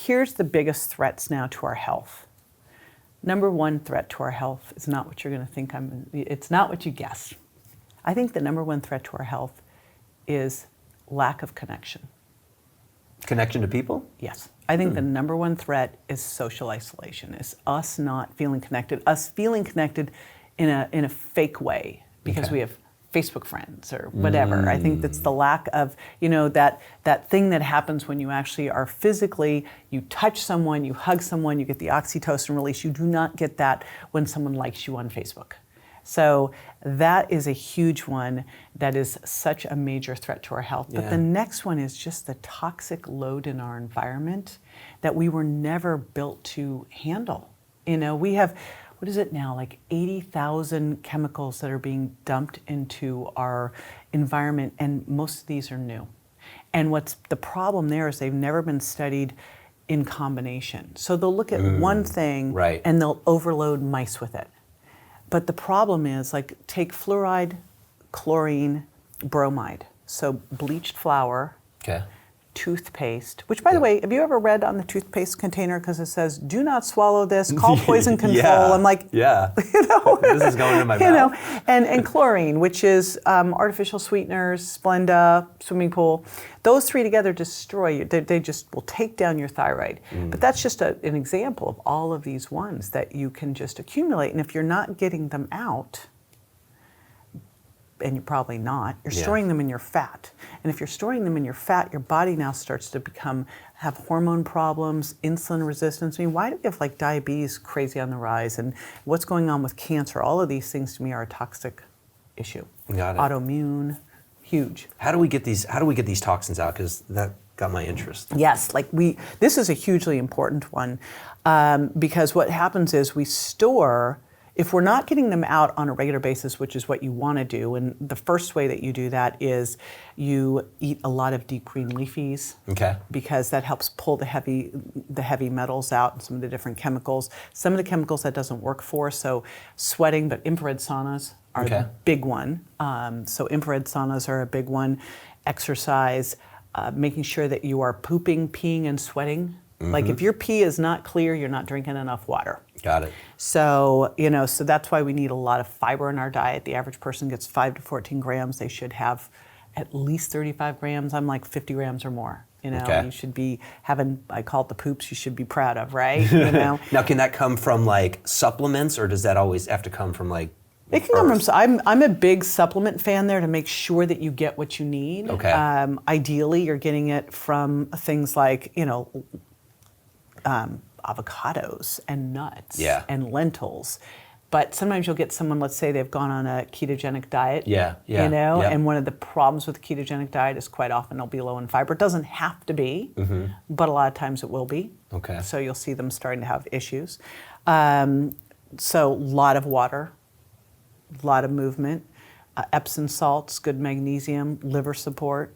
here's the biggest threats now to our health. Number one threat to our health is not what you're going to think it's not what you guessed. I think the number one threat to our health is lack of connection. Connection to people? Yes. I think the number one threat is social isolation, is us not feeling connected, us feeling connected in a fake way because we have Facebook friends or whatever. I think that's the lack of, that thing that happens when you actually are physically, you touch someone, you hug someone, you get the oxytocin release. You do not get that when someone likes you on Facebook. So that is a huge one that is such a major threat to our health. But the next one is just the toxic load in our environment that we were never built to handle. We have, what is it now, like 80,000 chemicals that are being dumped into our environment, and most of these are new. And what's the problem there is they've never been studied in combination. So they'll look at one thing and they'll overload mice with it. But the problem is, like, take fluoride, chlorine, bromide. So bleached flour, toothpaste, which, by the way, have you ever read on the toothpaste container, because it says, do not swallow this, call poison control. I'm like, this is going in my mouth. And chlorine, which is artificial sweeteners, Splenda, swimming pool. Those three together destroy you. They just will take down your thyroid. But that's just an example of all of these ones that you can just accumulate. And if you're not getting them out, and you're probably not, you're storing them in your fat. And if you're storing them in your fat, your body now starts to have hormone problems, insulin resistance. I mean, why do we have like diabetes crazy on the rise, and what's going on with cancer? All of these things to me are a toxic issue. Got it. Autoimmune, huge. How do we get these toxins out? Because that got my interest. Yes, this is a hugely important one, because what happens is we store. If we're not getting them out on a regular basis, which is what you want to do, and the first way that you do that is you eat a lot of deep green leafies, because that helps pull the heavy metals out and some of the different chemicals. Some of the chemicals that doesn't work for, so sweating, but infrared saunas are the big one. So infrared saunas are a big one. Exercise, making sure that you are pooping, peeing, and sweating. Like if your pee is not clear, you're not drinking enough water. Got it. So, so that's why we need a lot of fiber in our diet. The average person gets 5 to 14 grams. They should have at least 35 grams. I'm like 50 grams or more. You should be having, I call it the poops you should be proud of, right? Now, can that come from like supplements, or does that always have to come from like It can come from, I'm a big supplement fan there to make sure that you get what you need. Ideally, you're getting it from things like, avocados and nuts and lentils. But sometimes you'll get someone, let's say they've gone on a ketogenic diet, and one of the problems with the ketogenic diet is quite often it'll be low in fiber. It doesn't have to be, but a lot of times it will be. So you'll see them starting to have issues. So a lot of water, a lot of movement, Epsom salts, good magnesium, liver support.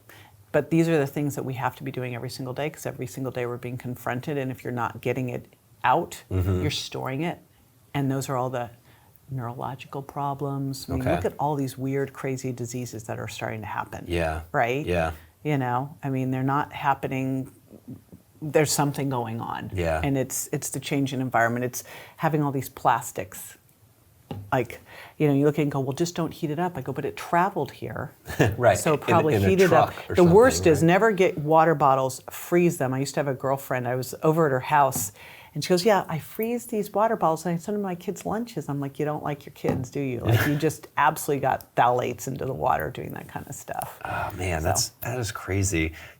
But these are the things that we have to be doing every single day, because every single day we're being confronted, and if you're not getting it out, you're storing it. And those are all the neurological problems. I mean, look at all these weird, crazy diseases that are starting to happen. Right? I mean, they're not happening. There's something going on. And it's the change in environment. It's having all these plastics. Like, you look and go, well, just don't heat it up. I go, but it traveled here. So probably heat it up. The worst is never get water bottles, freeze them. I used to have a girlfriend, I was over at her house, and she goes, yeah, I freeze these water bottles and I send them to my kids' lunches. I'm like, you don't like your kids, do you? Like, you just absolutely got phthalates into the water doing that kind of stuff. Oh man, that is crazy.